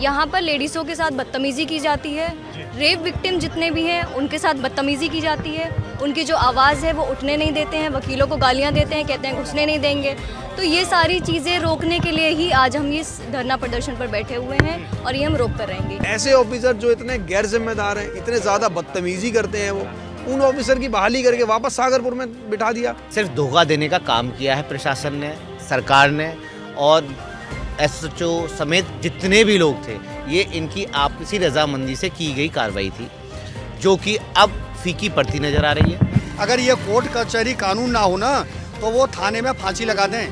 यहाँ पर लेडीज़ों के साथ बदतमीज़ी की जाती है। रेप विक्टिम जितने भी हैं उनके साथ बदतमीज़ी की जाती है। उनकी जो आवाज़ है वो उठने नहीं देते हैं, वकीलों को गालियाँ देते हैं, कहते हैं घुसने नहीं देंगे। तो ये सारी चीज़ें रोकने के लिए ही आज हम इस धरना प्रदर्शन पर बैठे हुए हैं और ये हम रोक कर रहेंगे। ऐसे ऑफिसर जो इतने गैर जिम्मेदार हैं, इतने ज़्यादा बदतमीज़ी करते हैं, वो उन ऑफिसर की बहाली करके वापस सागरपुर में बिठा दिया। सिर्फ धोखा देने का काम किया है प्रशासन ने, सरकार ने, और एसएचओ समेत जितने भी लोग थे, ये इनकी आपसी रजामंदी से की गई कार्रवाई थी, जो कि अब फीकी पड़ती नजर आ रही है। अगर ये कोर्ट कचहरी कानून ना हो ना, तो वो थाने में फांसी लगा दें,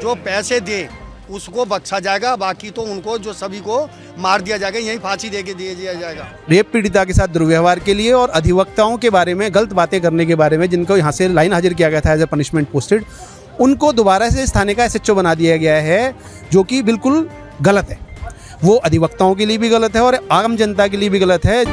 जो पैसे दे उसको बख्शा जाएगा, बाकी तो उनको जो सभी को मार दिया जाएगा, यही फांसी दे के दिया जाएगा। रेप पीड़िता के साथ दुर्व्यवहार के लिए और अधिवक्ताओं के बारे में गलत बातें करने के बारे में जिनको यहाँ से लाइन हाजिर किया गया था एज ए पनिशमेंट पोस्टेड, उनको दोबारा से इस थाने का एसएचओ बना दिया गया है, जो कि बिल्कुल गलत है। वो अधिवक्ताओं के लिए भी गलत है और आम जनता के लिए भी गलत है।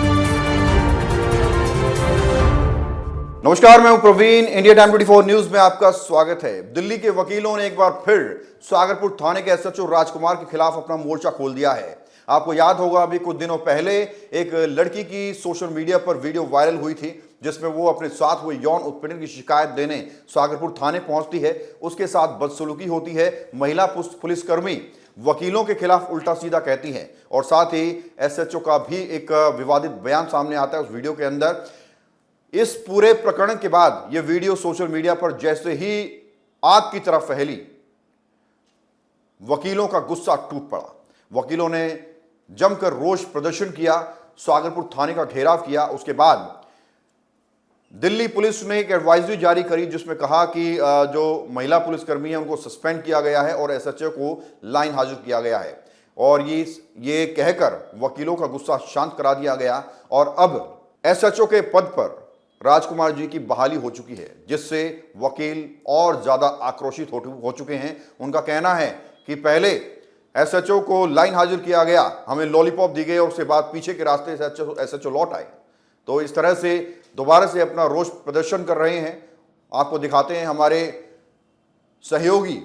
नमस्कार, मैं हूं प्रवीण। इंडिया टाइम 24 न्यूज में आपका स्वागत है। दिल्ली के वकीलों ने एक बार फिर सागरपुर थाने के एसएचओ राजकुमार के खिलाफ अपना मोर्चा खोल दिया है। आपको याद होगा, अभी कुछ दिनों पहले एक लड़की की सोशल मीडिया पर वीडियो वायरल हुई थी, जिसमें वो अपने साथ हुए यौन उत्पीड़न की शिकायत देने सागरपुर थाने पहुंचती है। उसके साथ बदसलूकी होती है। महिला पुलिसकर्मी वकीलों के खिलाफ उल्टा सीधा कहती है और साथ ही एसएचओ का भी एक विवादित बयान सामने आता है उस वीडियो के अंदर। इस पूरे प्रकरण के बाद यह वीडियो सोशल मीडिया पर जैसे ही आग की तरह फैली, वकीलों का गुस्सा टूट पड़ा। वकीलों ने जमकर रोष प्रदर्शन किया, सागरपुर थाने का घेराव किया। उसके बाद दिल्ली पुलिस ने एक एडवाइजरी जारी करी, जिसमें कहा कि जो महिला पुलिसकर्मी है उनको सस्पेंड किया गया है और एसएचओ को लाइन हाजिर किया गया है। और ये कहकर वकीलों का गुस्सा शांत करा दिया गया और अब एसएचओ के पद पर राजकुमार जी की बहाली हो चुकी है, जिससे वकील और ज्यादा आक्रोशित हो चुके हैं। उनका कहना है कि पहले एसएचओ को लाइन हाजिर किया गया, हमें लॉलीपॉप दी गई और उसके बाद पीछे के रास्ते से एसएचओ लौट आए। तो इस तरह से दोबारा से अपना रोष प्रदर्शन कर रहे हैं। आपको दिखाते हैं हमारे सहयोगी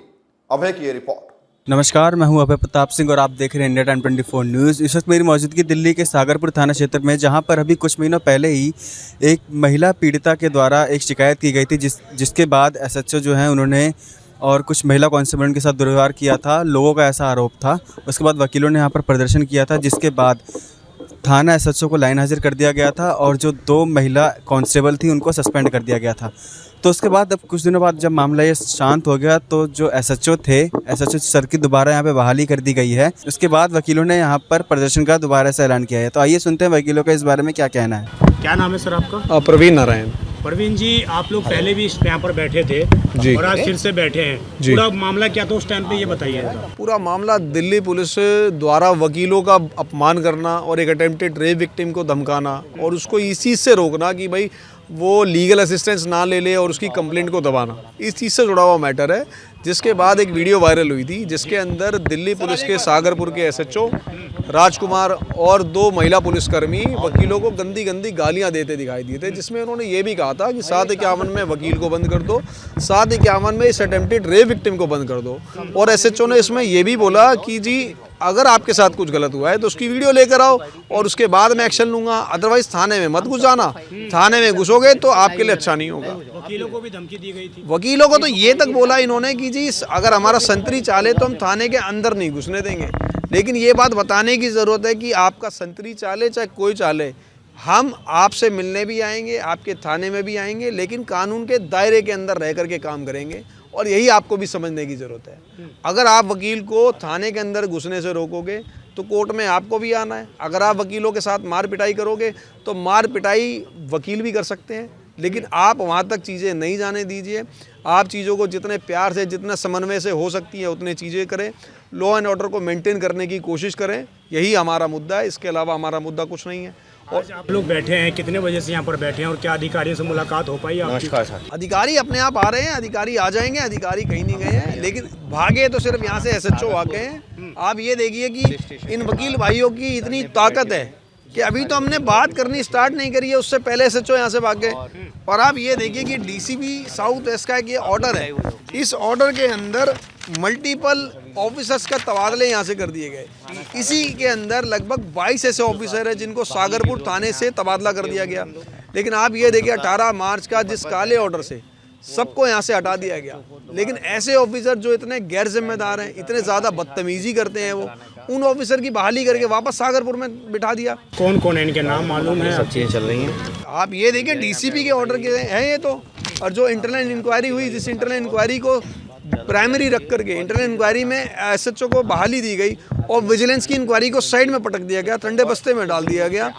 अभय की ये रिपोर्ट। नमस्कार, मैं हूं अभय प्रताप सिंह और आप देख रहे हैं इंडिया टाइम 24 न्यूज़। इस वक्त मेरी मौजूदगी दिल्ली के सागरपुर थाना क्षेत्र में, जहां पर अभी कुछ महीनों पहले ही एक महिला पीड़िता के द्वारा एक शिकायत की गई थी, जिसके बाद एसएचओ जो हैं उन्होंने और कुछ महिला कांस्टेबल के साथ दुर्व्यवहार किया था। लोगों का ऐसा आरोप था। उसके बाद वकीलों ने यहाँ पर प्रदर्शन किया था, जिसके बाद थाना एसएचओ को लाइन हाजिर कर दिया गया था और जो 2 महिला कांस्टेबल थी उनको सस्पेंड कर दिया गया था। तो उसके बाद अब कुछ दिनों बाद जब मामला ये शांत हो गया, तो जो एसएचओ थे, एसएचओ सर की दोबारा यहाँ पे बहाली कर दी गई है। उसके बाद वकीलों ने यहाँ पर प्रदर्शन का दोबारा से ऐलान किया है। तो आइए सुनते हैं वकीलों का इस बारे में क्या कहना है। क्या नाम है सर आपका? प्रवीण नारायण। प्रवीण जी, आप लोग पहले भी यहाँ पर बैठे थे जी, और आज फिर से बैठे हैं जी। पूरा मामला क्या था उस टाइम पे, ये बताइए। पूरा मामला दिल्ली पुलिस द्वारा वकीलों का अपमान करना और एक अटेम्प्टेड रेप विक्टिम को धमकाना और उसको इस चीज़ से रोकना कि भाई वो लीगल असिस्टेंस ना ले और उसकी कंप्लेंट को दबाना, इस चीज़ से जुड़ा हुआ मैटर है। जिसके बाद एक वीडियो वायरल हुई थी, जिसके अंदर दिल्ली पुलिस के सागरपुर के एसएचओ राजकुमार और 2 महिला पुलिसकर्मी वकीलों को गंदी गंदी गालियां देते दिखाई दिए थे, जिसमें उन्होंने ये भी कहा था कि 751 में वकील को बंद कर दो, 751 में इस अटेम्प्टेड रेप विक्टिम को बंद कर दो। और एसएचओ ने इसमें यह भी बोला कि जी अगर आपके साथ कुछ गलत हुआ है तो उसकी वीडियो लेकर आओ और उसके बाद मैं एक्शन लूंगा, अदरवाइज थाने में मत घुस जाना। थाने में घुसोगे तो आपके लिए अच्छा नहीं होगा। वकीलों को भी धमकी दी गई थी। वकीलों को तो ये तक बोला इन्होंने कि जी अगर हमारा संतरी चाले तो हम थाने के अंदर नहीं घुसने देंगे। लेकिन ये बात बताने की ज़रूरत है कि आपका संतरी चाले चाहे कोई चाले, हम आपसे मिलने भी आएंगे, आपके थाने में भी आएंगे, लेकिन कानून के दायरे के अंदर रह करके काम करेंगे। और यही आपको भी समझने की ज़रूरत है। अगर आप वकील को थाने के अंदर घुसने से रोकोगे तो कोर्ट में आपको भी आना है। अगर आप वकीलों के साथ मार पिटाई करोगे तो मार पिटाई वकील भी कर सकते हैं, लेकिन आप वहाँ तक चीज़ें नहीं जाने दीजिए। आप चीज़ों को जितने प्यार से, जितना समन्वय से हो सकती है उतने चीज़ें करें। लॉ एंड ऑर्डर को मेंटेन करने की कोशिश करें, यही हमारा मुद्दा है। इसके अलावा हमारा मुद्दा कुछ नहीं है। और आप लोग बैठे हैं, कितने बजे से यहाँ पर बैठे हैं और क्या अधिकारियों से मुलाकात हो पाई? नमस्कार सर। अधिकारी अपने आप आ रहे हैं, अधिकारी आ जाएंगे, अधिकारी कहीं नहीं गए हैं, लेकिन भागे तो सिर्फ यहाँ से एसएचओ आ गए हैं। आप ये देखिए कि इन वकील भाइयों की इतनी ताकत है कि अभी तो हमने बात करनी स्टार्ट नहीं करी है, उससे पहले एसएचओ यहाँ से भाग गए। और आप ये देखिए कि डीसीपी साउथ वेस्ट का एक ये ऑर्डर है, इस ऑर्डर के अंदर मल्टीपल ऑफिसर्स का तबादले यहाँ से कर दिए गए। इसी के अंदर लगभग 22 ऐसे ऑफिसर हैं जिनको सागरपुर थाने से तबादला कर दिया गया। लेकिन आप ये देखिए 18 मार्च का जिस काले ऑर्डर से सबको यहाँ से हटा दिया गया, लेकिन ऐसे ऑफिसर जो इतने गैर जिम्मेदार हैं, इतने ज़्यादा बदतमीजी करते हैं, वो उन ऑफिसर की बहाली करके वापस सागरपुर में बिठा दिया। कौन कौन है, इनके नाम मालूम है? सब चीज़ें चल रही हैं। आप ये देखिए डीसीपी के ऑर्डर के हैं ये तो, और जो इंटरनल इंक्वायरी हुई, जिस इंटरनल इंक्वायरी को प्राइमरी रख करके इंटरनल इंक्वायरी में एसएचओ को बहाली दी गई और विजिलेंस की इंक्वायरी को साइड में पटक दिया गया, ठंडे बस्ते में डाल दिया गया।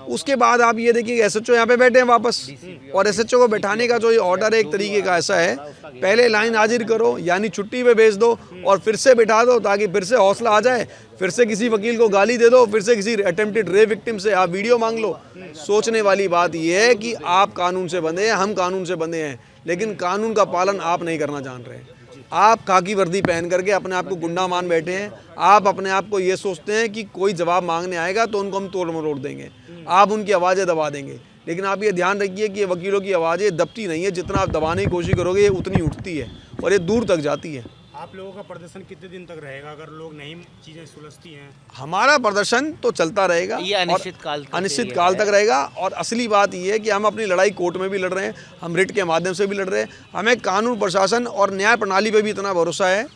उसके बाद आप ये देखिए एसएचओ यहाँ पे बैठे हैं वापस, और एसएचओ को बैठाने का जो ये ऑर्डर है एक तरीके का ऐसा है, पहले लाइन हाजिर करो यानी छुट्टी पे भेज दो और फिर से बिठा दो ताकि फिर से हौसला आ जाए, फिर से किसी वकील को गाली दे दो, फिर से किसी अटेम्प्टेड रेप विक्टिम से आप वीडियो मांग लो। सोचने वाली बात यह है कि आप कानून से बंधे हैं, हम कानून से बंधे हैं, लेकिन कानून का पालन आप नहीं करना जान रहे हैं। आप खाकी वर्दी पहन करके अपने आप को गुंडा मान बैठे हैं। आप अपने आप को ये सोचते हैं कि कोई जवाब मांगने आएगा तो उनको हम तोड़ मरोड़ देंगे, आप उनकी आवाज़ें दबा देंगे। लेकिन आप ये ध्यान रखिए कि ये वकीलों की आवाज़ें दबती नहीं है, जितना आप दबाने की कोशिश करोगे ये उतनी उठती है और ये दूर तक जाती है। आप लोगों का प्रदर्शन कितने दिन तक रहेगा अगर लोग नहीं चीज़ें सुलझती हैं? हमारा प्रदर्शन तो चलता रहेगा, ये अनिश्चित काल तक रहेगा। और असली बात ये है कि हम अपनी लड़ाई कोर्ट में भी लड़ रहे हैं, हम रिट के माध्यम से भी लड़ रहे हैं। हमें कानून प्रशासन और न्याय प्रणाली पे भी इतना भरोसा है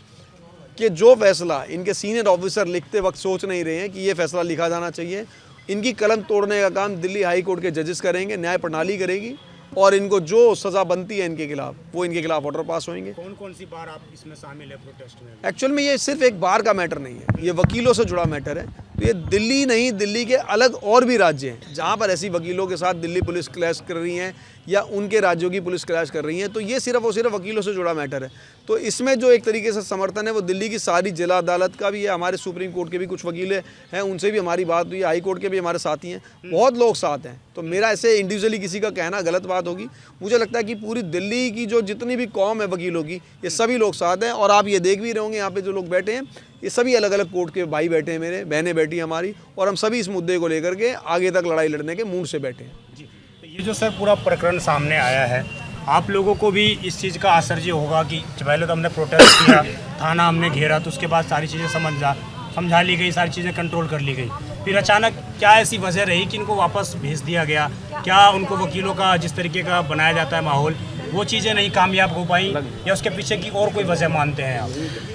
कि जो फैसला इनके सीनियर ऑफिसर लिखते वक्त सोच नहीं रहे हैं कि ये फैसला लिखा जाना चाहिए, इनकी कलम तोड़ने का काम दिल्ली हाई कोर्ट के जजेस करेंगे, न्याय प्रणाली करेगी, और इनको जो सज़ा बनती है इनके खिलाफ वो इनके खिलाफ ऑर्डर पास होंगे। कौन कौन सी बार आप इसमें शामिल है प्रोटेस्ट में? एक्चुअल में ये सिर्फ एक बार का मैटर नहीं है, ये वकीलों से जुड़ा मैटर है। तो ये दिल्ली नहीं, दिल्ली के अलग और भी राज्य हैं जहाँ पर ऐसी वकीलों के साथ दिल्ली पुलिस क्लैश कर रही हैं या उनके राज्यों की पुलिस क्लैश कर रही हैं। तो ये सिर्फ और सिर्फ वकीलों से जुड़ा मैटर है। तो इसमें जो एक तरीके से समर्थन है वो दिल्ली की सारी जिला अदालत का भी है, हमारे सुप्रीम कोर्ट के भी कुछ वकील हैं, उनसे भी हमारी बात हुई, हाई कोर्ट के भी हमारे साथी हैं, बहुत लोग साथ हैं। तो मेरा ऐसे इंडिविजुअली किसी का कहना गलत बात होगी। मुझे लगता है कि पूरी दिल्ली की जो जितनी भी कौम है वकीलों की, ये सभी लोग साथ हैं। और आप ये देख भी रहे होंगे यहाँ पे जो लोग बैठे हैं ये सभी अलग अलग कोर्ट के भाई बैठे हैं, मेरे बहनें बैठी हमारी, और हम सभी इस मुद्दे को लेकर के आगे तक लड़ाई लड़ने के मूड से बैठे हैं। जी, तो ये जो सर पूरा प्रकरण सामने आया है, आप लोगों को भी इस चीज़ का असर ये होगा कि पहले तो हमने प्रोटेस्ट किया, थाना हमने घेरा, तो उसके बाद सारी चीज़ें समझा ली गई, सारी चीज़ें कंट्रोल कर ली गई, फिर अचानक क्या ऐसी वजह रही कि इनको वापस भेज दिया गया? क्या उनको वकीलों का जिस तरीके का बनाया जाता है माहौल, वो चीज़ें नहीं कामयाब हो पाई, या उसके पीछे की और कोई वजह मानते हैं आप?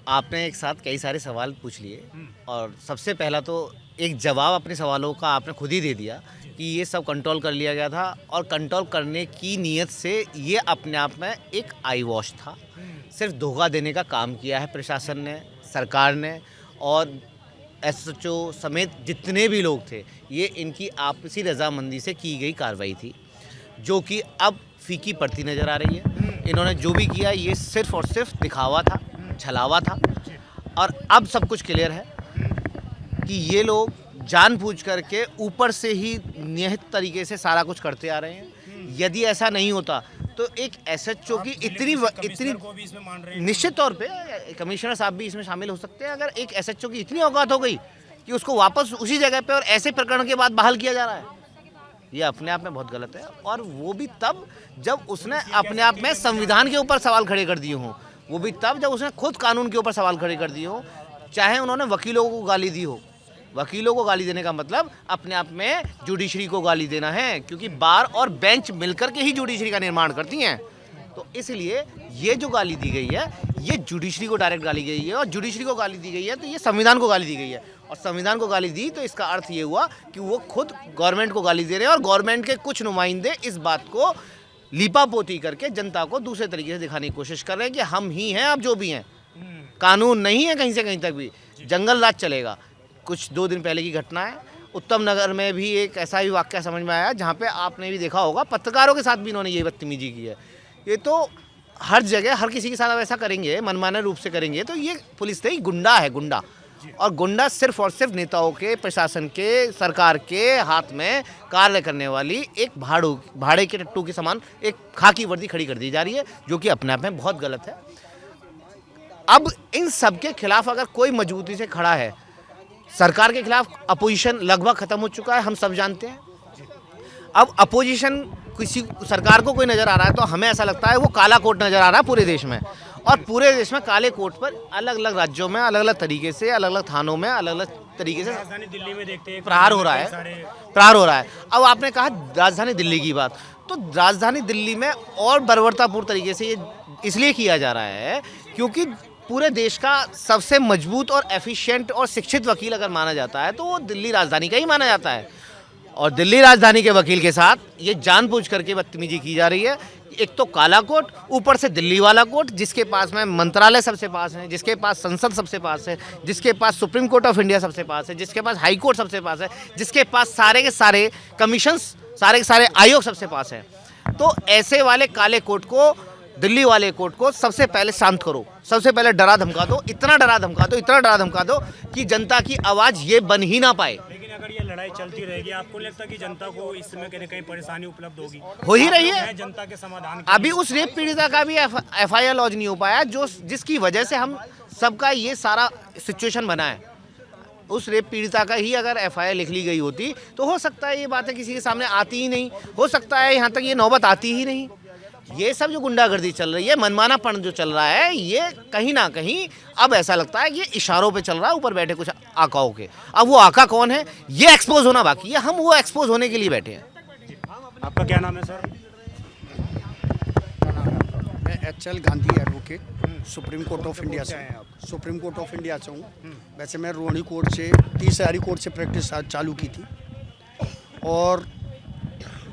आपने एक साथ कई सारे सवाल पूछ लिए और सबसे पहला तो एक जवाब अपने सवालों का आपने खुद ही दे दिया कि ये सब कंट्रोल कर लिया गया था, और कंट्रोल करने की नीयत से ये अपने आप में एक आई वॉश था। सिर्फ धोखा देने का काम किया है प्रशासन ने, सरकार ने, और एसएचओ समेत जितने भी लोग थे, ये इनकी आपसी रजामंदी से की गई कार्रवाई थी, जो कि अब फीकी पड़ती नज़र आ रही है। इन्होंने जो भी किया ये सिर्फ और सिर्फ दिखावा था, छलावा था, और अब सब कुछ क्लियर है कि ये लोग जानबूझ करके ऊपर से ही नियत तरीके से सारा कुछ करते आ रहे हैं। यदि ऐसा नहीं होता तो एक एसएचओ की इतनी निश्चित तौर पे कमिश्नर साहब भी इसमें शामिल हो सकते हैं। अगर एक एसएचओ की इतनी औकात हो गई कि उसको वापस उसी जगह पे और ऐसे प्रकरण के बाद बहाल किया जा रहा है, ये अपने आप में बहुत गलत है। और वो भी तब जब उसने अपने आप में संविधान के ऊपर सवाल खड़े कर दिए हों, वो भी तब जब उसने खुद कानून के ऊपर सवाल खड़े कर दिए हों, चाहे उन्होंने वकीलों को गाली दी हो। वकीलों को गाली देने का मतलब अपने आप में जुडिशरी को गाली देना है, क्योंकि बार और बेंच मिलकर के ही जुडिशरी का निर्माण करती हैं। तो इसलिए ये जो गाली दी गई है ये जुडिशरी को डायरेक्ट गाली गई है, और जुडिशरी को गाली दी गई है तो ये संविधान को गाली दी गई है, और संविधान को गाली दी तो इसका अर्थ ये हुआ कि वो खुद गवर्नमेंट को गाली दे रहे हैं, और गवर्नमेंट के कुछ नुमाइंदे इस बात को लीपापोती करके जनता को दूसरे तरीके से दिखाने की कोशिश कर रहे हैं कि हम ही हैं, अब जो भी हैं, कानून नहीं है कहीं से कहीं तक भी, जंगल राज चलेगा। कुछ 2 दिन पहले की घटना है, उत्तम नगर में भी एक ऐसा ही वाक़या समझ में आया, जहाँ पे आपने भी देखा होगा पत्रकारों के साथ भी इन्होंने ये बदतमीजी की है। ये तो हर जगह हर किसी के साथ अब ऐसा करेंगे, मनमाने रूप से करेंगे, तो ये पुलिस नहीं, गुंडा है, गुंडा। और गुंडा सिर्फ और सिर्फ नेताओं के, प्रशासन के, सरकार के हाथ में कार्य करने वाली एक भाड़े के टट्टू के समान एक खाकी वर्दी खड़ी कर दी जा रही है, जो कि अपने आप में बहुत गलत है। अब इन सब के खिलाफ अगर कोई मजबूती से खड़ा है सरकार के खिलाफ अपोजिशन लगभग खत्म हो चुका है, हम सब जानते हैं। अब अपोजिशन किसी सरकार को कोई नज़र आ रहा है तो हमें ऐसा लगता है वो काला कोट नज़र आ रहा है पूरे देश में, और पूरे देश में काले कोट पर अलग अलग राज्यों में अलग अलग तरीके से, अलग अलग थानों में अलग अलग तरीके से राजधानी दिल्ली में देखते हैं प्रहार हो रहा है। अब आपने कहा राजधानी दिल्ली की बात, तो राजधानी दिल्ली में और बर्बरतापूर्ण तरीके से ये इसलिए किया जा रहा है क्योंकि पूरे देश का सबसे मजबूत और एफिशिएंट और शिक्षित वकील अगर माना जाता है तो वो दिल्ली राजधानी का ही माना जाता है। और दिल्ली राजधानी के वकील के साथ ये जानबूझ करके बदतमीजी की जा रही है। एक तो काला कोट, ऊपर से दिल्ली वाला कोट, जिसके पास में मंत्रालय सबसे पास है, जिसके पास संसद सबसे पास है, जिसके पास सुप्रीम कोर्ट ऑफ इंडिया सबसे पास है, जिसके पास हाई कोर्ट सबसे पास है, जिसके पास सारे के सारे कमीशंस, सारे के सारे आयोग सबसे पास है। तो ऐसे वाले काले कोट को, दिल्ली वाले कोर्ट को सबसे पहले शांत करो, सबसे पहले डरा धमका दो, इतना डरा धमका दो कि जनता की आवाज़ ये बन ही ना पाए। लेकिन अगर ये लड़ाई चलती रहेगी, आपको लगता है कि जनता को इस समय कहीं न कहीं परेशानी उपलब्ध होगी? हो ही रही है। जनता के समाधान अभी उस रेप पीड़िता का भी FIR लॉन्च नहीं हो पाया, जिसकी वजह से हम सबका ये सारा सिचुएशन बना है। उस रेप पीड़िता का ही अगर FIR लिख ली गई होती तो हो सकता है ये बातें किसी के सामने आती ही नहीं, हो सकता है यहाँ तक ये नौबत आती ही नहीं। ये सब जो गुंडागर्दी चल रही है, मनमानापन जो चल रहा है, ये कहीं ना कहीं अब ऐसा लगता है कि ये इशारों पे चल रहा है ऊपर बैठे कुछ आकाओं के। अब वो आका कौन है ये एक्सपोज होना बाकी है, हम वो एक्सपोज होने के लिए बैठे हैं। आपका क्या नाम है सर? मैं HL Gandhi advocate, supreme court of India से। सुप्रीम कोर्ट ऑफ इंडिया से हूँ। वैसे मैं रोहिणी कोर्ट से, तीसरी कोर्ट से प्रैक्टिस चालू की थी। और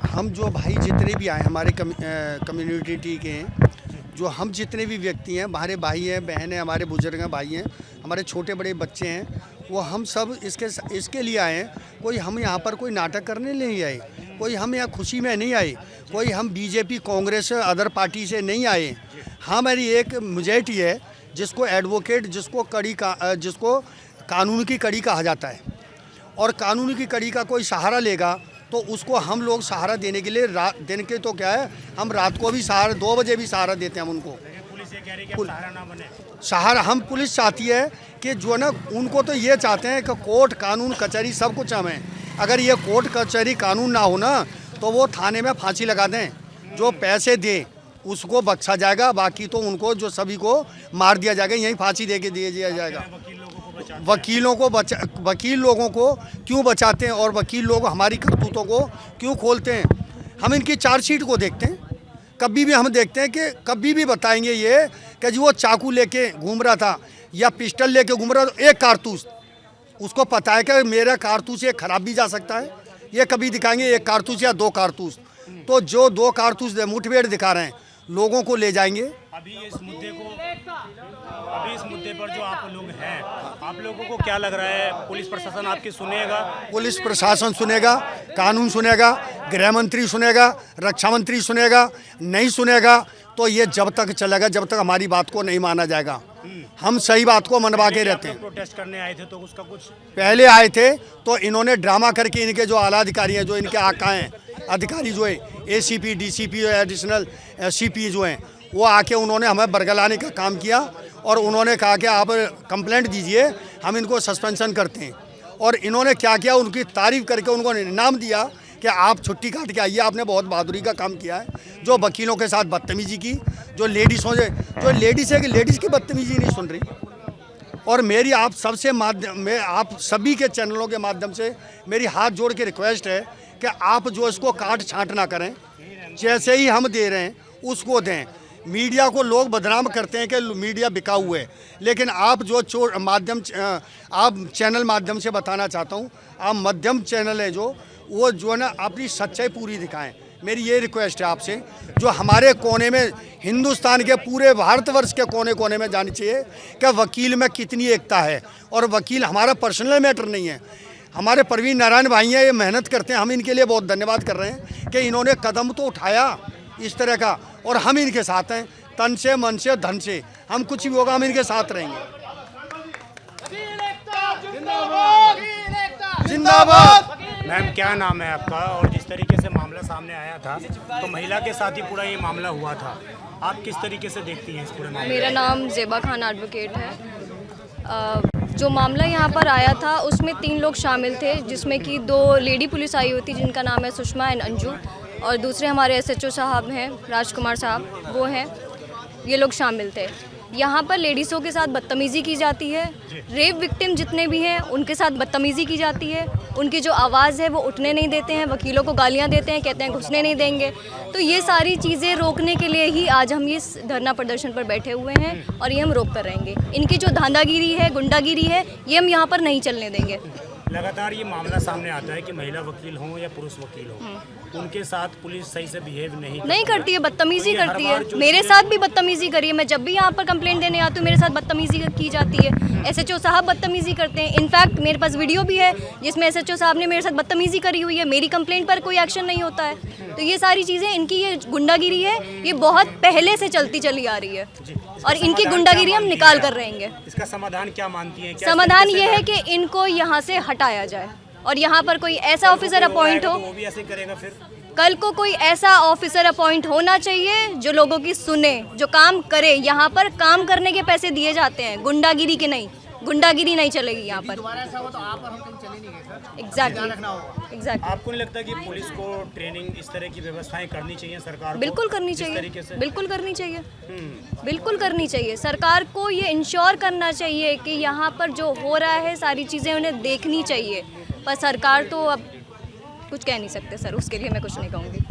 हम जो भाई जितने भी आए हमारे कम्युनिटी के हैं, जो हम जितने भी व्यक्ति हैं, हमारे भाई हैं, बहन हैं, हमारे बुजुर्ग हैं, भाई हैं, हमारे छोटे बड़े बच्चे हैं, वो हम सब इसके लिए आए हैं। कोई हम यहाँ पर कोई नाटक करने नहीं आए, कोई हम यहाँ खुशी में नहीं आए, कोई हम BJP, कांग्रेस, अदर पार्टी से नहीं आए। हमारी एक मेजॉरिटी है जिसको एडवोकेट, जिसको कानून की कड़ी कहा जाता है, और कानून की कड़ी का कोई सहारा लेगा तो उसको हम लोग सहारा देने के लिए दिन के तो क्या है, हम रात को भी सहारा, 2 बजे भी सहारा देते हैं हम उनको। पुलिस ये कह रही है कि सहारा ना बने। सहारा हम पुलिस चाहती है कि जो ना, उनको तो ये चाहते हैं कि कोर्ट कानून कचहरी सब कुछ हमें, अगर ये कोर्ट कचहरी कानून ना हो ना तो वो थाने में फांसी लगा दें, जो पैसे दे उसको बख्शा जाएगा, बाकी तो उनको जो सभी को मार दिया जाएगा, यहीं फांसी दे के दिया जाएगा। वकील लोगों को क्यों बचाते हैं और वकील लोग हमारी करतूतों को क्यों खोलते हैं? हम इनकी चार्जशीट को देखते हैं, कभी भी हम देखते हैं कि कभी भी बताएंगे ये कि जी वो चाकू लेके घूम रहा था या पिस्टल लेके घूम रहा था, एक कारतूस, उसको पता है कि मेरा कारतूस ये खराब भी जा सकता है, ये कभी दिखाएंगे 1 कारतूस या 2 कारतूस, तो जो 2 कारतूस मुठभेड़ दिखा रहे हैं लोगों को ले जाएंगे। अभी इस मुद्दे पर जो आप लोग हैं, आप लोगों को क्या लग रहा है, पुलिस प्रशासन आपकी सुनेगा? पुलिस प्रशासन सुनेगा, कानून सुनेगा, गृह मंत्री सुनेगा, रक्षा मंत्री सुनेगा, नहीं सुनेगा तो ये जब तक चलेगा जब तक हमारी बात को नहीं माना जाएगा। हम सही बात को मनवा के रहते हैं। प्रोटेस्ट करने आए थे तो उसका कुछ पहले आए थे तो इन्होंने ड्रामा करके, इनके जो आला अधिकारी हैं, जो इनके आका हैं, अधिकारी जो है ACP, DCP, एडिशनल CP जो हैं, वो आके उन्होंने हमें बरगलाने का काम किया और उन्होंने कहा कि आप कंप्लेंट दीजिए, हम इनको सस्पेंशन करते हैं। और इन्होंने क्या किया, उनकी तारीफ करके उनको इनाम दिया कि आप छुट्टी काट के आइए, आपने बहुत बहादुरी का काम किया है। जो वकीलों के साथ बदतमीजी की, जो लेडीज़ है कि लेडीज़ की बदतमीजी नहीं सुन रही। और मेरी आप सबसे माध्यम में, आप सभी के चैनलों के माध्यम से मेरी हाथ जोड़ के रिक्वेस्ट है कि आप जो इसको काट छांट ना करें, जैसे ही हम दे रहे हैं उसको दें। मीडिया को लोग बदनाम करते हैं कि मीडिया बिकाऊ है, लेकिन आप जो आप चैनल माध्यम से बताना चाहता हूँ, आप मध्यम चैनल है जो, वो जो है ना अपनी सच्चाई पूरी दिखाएं। मेरी ये रिक्वेस्ट है आपसे, जो हमारे कोने में, हिंदुस्तान के पूरे भारतवर्ष के कोने कोने में जानी चाहिए कि वकील में कितनी एकता है। और वकील हमारा पर्सनल मैटर नहीं है, हमारे प्रवीण नारायण भाई हैं, ये मेहनत करते हैं, हम इनके लिए बहुत धन्यवाद कर रहे हैं कि इन्होंने कदम तो उठाया इस तरह का, और हम इनके साथ हैं, तन से, मन से, धन से, हम कुछ भी होगा हम इनके साथ रहेंगे। जिंदाबाद। मैम क्या नाम है आपका? और जिस तरीके से मामला सामने आया था तो महिला के साथ ही पूरा ये मामला हुआ था, आप किस तरीके से देखती हैं इस पूरे मामले? मेरा नाम ज़ेबा खान एडवोकेट है। जो मामला यहाँ पर आया था उसमें 3 लोग शामिल थे, जिसमें कि 2 लेडी पुलिस आई हुई थी जिनका नाम है सुषमा एंड अंजू, और दूसरे हमारे SHO साहब हैं राजकुमार साहब, वो हैं, ये लोग शामिल थे। यहाँ पर लेडीज़ों के साथ बदतमीज़ी की जाती है, रेप विक्टिम जितने भी हैं उनके साथ बदतमीज़ी की जाती है, उनकी जो आवाज़ है वो उठने नहीं देते हैं, वकीलों को गालियाँ देते हैं, कहते हैं घुसने नहीं देंगे। तो ये सारी चीज़ें रोकने के लिए ही आज हम इस धरना प्रदर्शन पर बैठे हुए हैं और ये हम रोक कर रहेंगे। इनकी जो धांधागिरी है, गुंडागिरी है, ये हम यहाँ पर नहीं चलने देंगे। लगातार ये मामला सामने आता है कि महिला वकील हों या पुरुष वकील हों, उनके साथ पुलिस सही से बिहेव नहीं करती है, बदतमीजी करती है। मेरे साथ भी बदतमीजी करी है। मैं जब भी यहाँ पर कंप्लेंट देने आती हूँ मेरे साथ बदतमीजी की जाती है। SHO साहब बदतमीजी करते हैं। इनफैक्ट मेरे पास वीडियो भी है जिसमें SHO साहब ने मेरे साथ बदतमीजी करी हुई है। मेरी कंप्लेंट पर कोई एक्शन नहीं होता है। तो ये सारी चीज़ें, इनकी ये गुंडागिरी है, ये बहुत पहले से चलती चली आ रही है और इनकी गुंडागिरी हम निकाल कर रहेंगे। इसका समाधान क्या मानती है? समाधान ये है कि इनको यहाँ से हटाया जाए और यहाँ पर कोई ऐसा ऑफिसर अपॉइंट हो, वो भी ऐसे करेगा फिर कल को कोई ऐसा ऑफिसर अपॉइंट होना चाहिए जो लोगों की सुने, जो काम करे। यहाँ पर काम करने के पैसे दिए जाते हैं, गुंडागिरी के नहीं। गुंडागिरी नहीं चलेगी यहाँ पर। एग्जैक्टली। आपको नहीं लगता कि पुलिस को ट्रेनिंग, इस तरह की व्यवस्थाएं करनी चाहिए सरकार को? बिल्कुल करनी चाहिए, बिल्कुल करनी चाहिए, बिल्कुल करनी चाहिए। सरकार को ये इंश्योर करना चाहिए कि यहाँ पर जो हो रहा है सारी चीज़ें उन्हें देखनी चाहिए, पर सरकार तो अब कुछ कह नहीं सकते सर, उसके लिए मैं कुछ नहीं कहूँगी।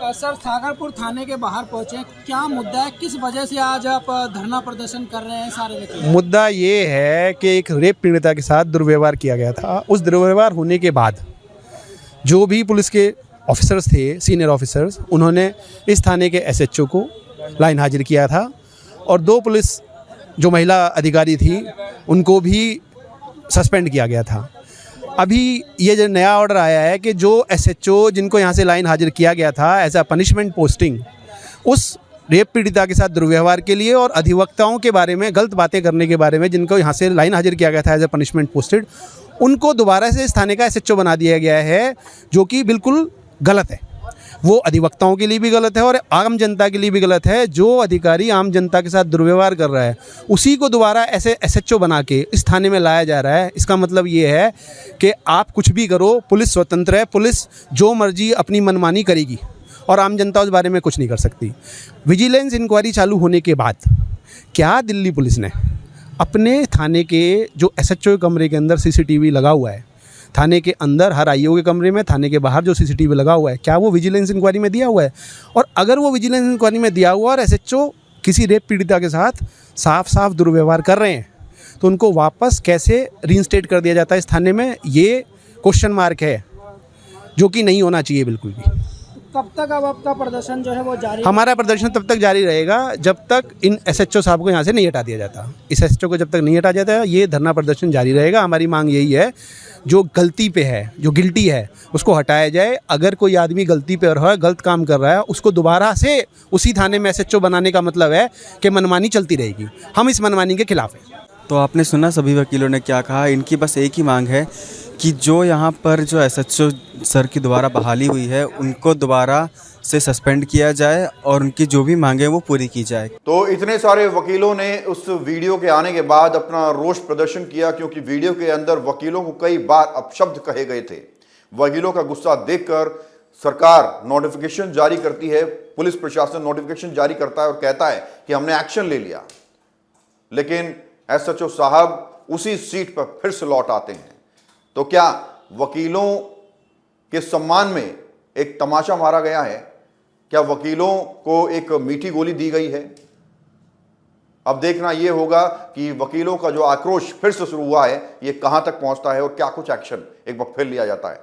सर, सागरपुर थाने के बाहर पहुंचे, क्या मुद्दा है, किस वजह से आज आप धरना प्रदर्शन कर रहे हैं सारे वकील? मुद्दा ये है कि एक रेप पीड़िता के साथ दुर्व्यवहार किया गया था। उस दुर्व्यवहार होने के बाद जो भी पुलिस के ऑफिसर्स थे, सीनियर ऑफिसर्स, उन्होंने इस थाने के SHO को लाइन हाजिर किया था और 2 पुलिस जो महिला अधिकारी थी उनको भी सस्पेंड किया गया था। अभी ये जो नया ऑर्डर आया है कि जो SHO जिनको यहाँ से लाइन हाजिर किया गया था एज अ पनिशमेंट पोस्टिंग, उस रेप पीड़िता के साथ दुर्व्यवहार के लिए और अधिवक्ताओं के बारे में गलत बातें करने के बारे में जिनको यहाँ से लाइन हाजिर किया गया था एज अ पनिशमेंट पोस्टेड, उनको दोबारा से इस थाने का SHO बना दिया गया है, जो कि बिल्कुल गलत है। वो अधिवक्ताओं के लिए भी गलत है और आम जनता के लिए भी गलत है। जो अधिकारी आम जनता के साथ दुर्व्यवहार कर रहा है उसी को दोबारा ऐसे SHO बना के इस थाने में लाया जा रहा है। इसका मतलब ये है कि आप कुछ भी करो, पुलिस स्वतंत्र है, पुलिस जो मर्जी अपनी मनमानी करेगी और आम जनता उस बारे में कुछ नहीं कर सकती। विजिलेंस इंक्वायरी चालू होने के बाद क्या दिल्ली पुलिस ने अपने थाने के जो SHO कमरे के अंदर CCTV लगा हुआ है, थाने के अंदर हर IO के कमरे में, थाने के बाहर जो CCTV लगा हुआ है, क्या वो विजिलेंस इंक्वायरी में दिया हुआ है? और अगर वो विजिलेंस इंक्वायरी में दिया हुआ और SHO किसी रेप पीड़िता के साथ साफ साफ दुर्व्यवहार कर रहे हैं तो उनको वापस कैसे रीइंस्टेट कर दिया जाता है इस थाने में? ये क्वेश्चन मार्क है, जो कि नहीं होना चाहिए बिल्कुल भी। कब तक अब आपका प्रदर्शन जो है वो जारी? हमारा प्रदर्शन तब तक जारी रहेगा जब तक इन SHO साहब को यहाँ से नहीं हटा दिया जाता। इस SHO को जब तक नहीं हटा जाता ये धरना प्रदर्शन जारी रहेगा। हमारी मांग यही है, जो गलती पे है, जो गिल्टी है, उसको हटाया जाए। अगर कोई आदमी गलती पे है, गलत काम कर रहा है, उसको दोबारा से उसी थाने में SHO बनाने का मतलब है कि मनमानी चलती रहेगी। हम इस मनमानी के खिलाफ हैं। तो आपने सुना सभी वकीलों ने क्या कहा। इनकी बस एक ही मांग है कि जो यहाँ पर जो SHO सर की दोबारा बहाली हुई है उनको दोबारा से सस्पेंड किया जाए और उनकी जो भी मांगे वो पूरी की जाए। तो इतने सारे वकीलों ने उस वीडियो के आने के बाद अपना रोष प्रदर्शन किया, क्योंकि वीडियो के अंदर वकीलों को कई बार अपशब्द कहे गए थे। वकीलों का गुस्सा देखकर सरकार नोटिफिकेशन जारी करती है, पुलिस प्रशासन नोटिफिकेशन जारी करता है और कहता है कि हमने एक्शन ले लिया, लेकिन SHO साहब उसी सीट पर फिर से लौट आते हैं। तो क्या वकीलों के सम्मान में एक तमाशा मारा गया है? क्या वकीलों को एक मीठी गोली दी गई है? अब देखना यह होगा कि वकीलों का जो आक्रोश फिर से शुरू हुआ है ये कहां तक पहुंचता है और क्या कुछ एक्शन एक बार फिर लिया जाता है।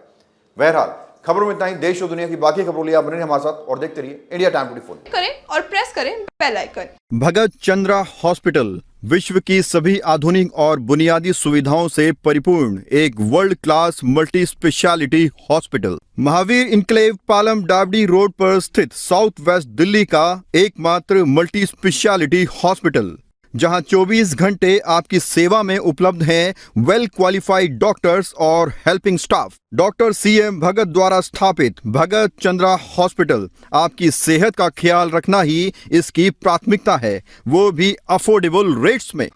बहरहाल खबरों में इतना ही। देश और दुनिया की बाकी खबरों लिए आप बने हमारे साथ और देखते रहिए इंडिया टाइम 24 करें और प्रेस करें बेल आइकन। भगत चंद्रा हॉस्पिटल विश्व की सभी आधुनिक और बुनियादी सुविधाओं से परिपूर्ण एक world class multi speciality hospital, Mahavir enclave Palam Dabri road पर स्थित साउथ वेस्ट दिल्ली का एकमात्र मल्टी स्पेशलिटी हॉस्पिटल, जहां 24 घंटे आपकी सेवा में उपलब्ध हैं वेल क्वालिफाइड डॉक्टर्स और हेल्पिंग स्टाफ। डॉक्टर CM भगत द्वारा स्थापित भगत चंद्रा हॉस्पिटल आपकी सेहत का ख्याल रखना ही इसकी प्राथमिकता है, वो भी अफोर्डेबल रेट्स में।